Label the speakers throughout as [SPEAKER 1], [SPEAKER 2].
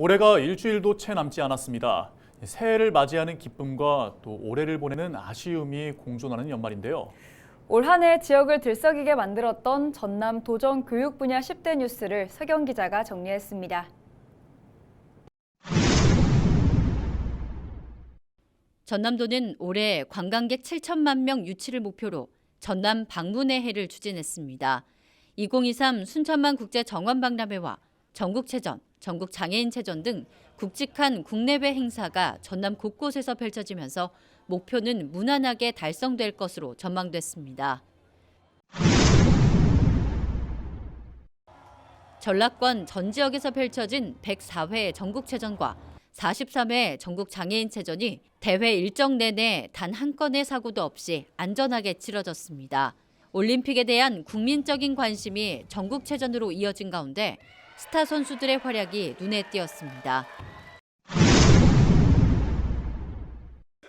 [SPEAKER 1] 올해가 일주일도 채 남지 않았습니다. 새해를 맞이하는 기쁨과 또 올해를 보내는 아쉬움이 공존하는 연말인데요.
[SPEAKER 2] 올 한 해 지역을 들썩이게 만들었던 전남 도정 교육 분야 10대 뉴스를 서경 기자가 정리했습니다.
[SPEAKER 3] 전남도는 올해 관광객 7천만 명 유치를 목표로 전남 방문의 해를 추진했습니다. 2023 순천만 국제 정원 박람회와 전국체전, 전국장애인체전 등 굵직한 국내외 행사가 전남 곳곳에서 펼쳐지면서 목표는 무난하게 달성될 것으로 전망됐습니다. 전라권 전 지역에서 펼쳐진 104회 전국체전과 43회 전국장애인체전이 대회 일정 내내 단 한 건의 사고도 없이 안전하게 치러졌습니다. 올림픽에 대한 국민적인 관심이 전국체전으로 이어진 가운데 스타 선수들의 활약이 눈에 띄었습니다.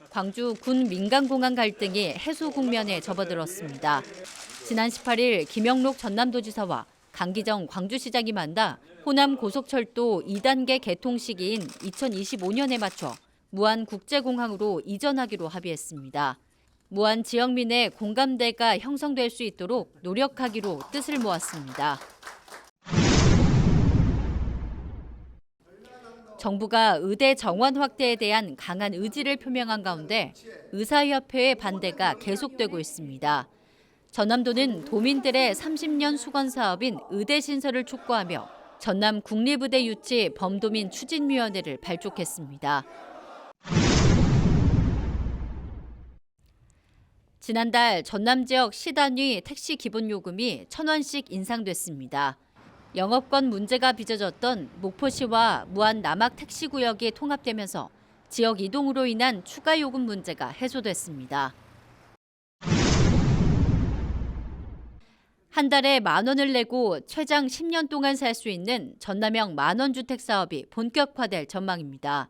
[SPEAKER 3] 광주 군 민간공항 갈등이 해소 국면에 접어들었습니다. 지난 18일 김영록 전남도지사와 강기정 광주시장이 만나 호남 고속철도 2단계 개통 시기인 2025년에 맞춰 무안국제공항으로 이전하기로 합의했습니다. 무안 지역민의 공감대가 형성될 수 있도록 노력하기로 뜻을 모았습니다. 정부가 의대 정원 확대에 대한 강한 의지를 표명한 가운데 의사협회의 반대가 계속되고 있습니다. 전남도는 도민들의 30년 수건 사업인 의대 신설을 촉구하며 전남 국립의대 유치 범도민 추진위원회를 발족했습니다. 지난달 전남 지역 시단위 택시 기본요금이 1,000원씩 인상됐습니다. 영업권 문제가 빚어졌던 목포시와 무안 남악 택시구역이 통합되면서 지역 이동으로 인한 추가 요금 문제가 해소됐습니다. 한 달에 10,000원을 내고 최장 10년 동안 살 수 있는 전남형 만원주택 사업이 본격화될 전망입니다.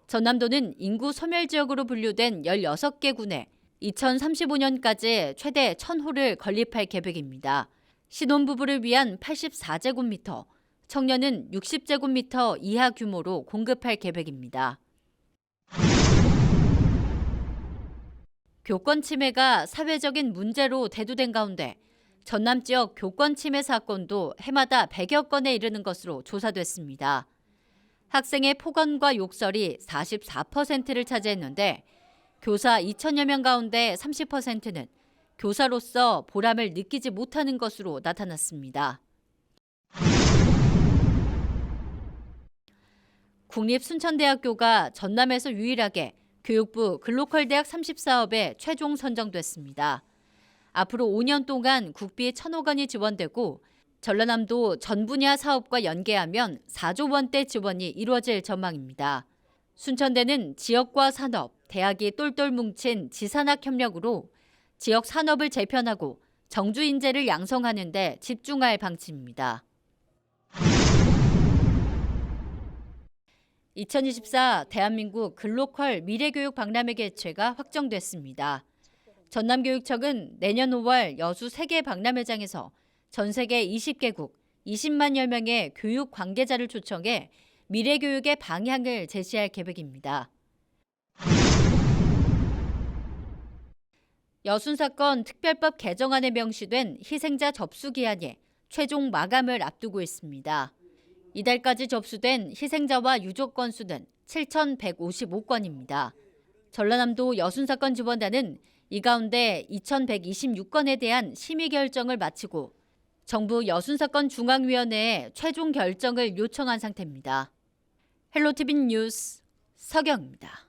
[SPEAKER 3] 전남도는 인구 소멸지역으로 분류된 16개 군에 2035년까지 최대 1,000호를 건립할 계획입니다. 신혼부부를 위한 84제곱미터, 청년은 60제곱미터 이하 규모로 공급할 계획입니다. 교권 침해가 사회적인 문제로 대두된 가운데 전남 지역 교권 침해 사건도 해마다 100여 건에 이르는 것으로 조사됐습니다. 학생의 폭언과 욕설이 44%를 차지했는데 교사 2,000여 명 가운데 30%는 교사로서 보람을 느끼지 못하는 것으로 나타났습니다. 국립순천대학교가 전남에서 유일하게 교육부 글로컬 대학 30사업에 최종 선정됐습니다. 앞으로 5년 동안 국비 1,000억 원이 지원되고 전라남도 전 분야 사업과 연계하면 4조 원대 지원이 이루어질 전망입니다. 순천대는 지역과 산업, 대학이 똘똘 뭉친 지산학 협력으로 지역 산업을 재편하고 정주 인재를 양성하는 데 집중할 방침입니다. 2024 대한민국 글로컬 미래교육 박람회 개최가 확정됐습니다. 전남교육청은 내년 5월 여수 세계 박람회장에서 전 세계 20개국 20만여 명의 교육 관계자를 초청해 미래교육의 방향을 제시할 계획입니다. 여순사건 특별법 개정안에 명시된 희생자 접수 기한이 최종 마감을 앞두고 있습니다. 이달까지 접수된 희생자와 유족 건수는 7,155건입니다. 전라남도 여순사건 지원단은 이 가운데 2,126건에 대한 심의 결정을 마치고 정부 여순사건 중앙위원회에 최종 결정을 요청한 상태입니다. 헬로티비 뉴스 서경입니다.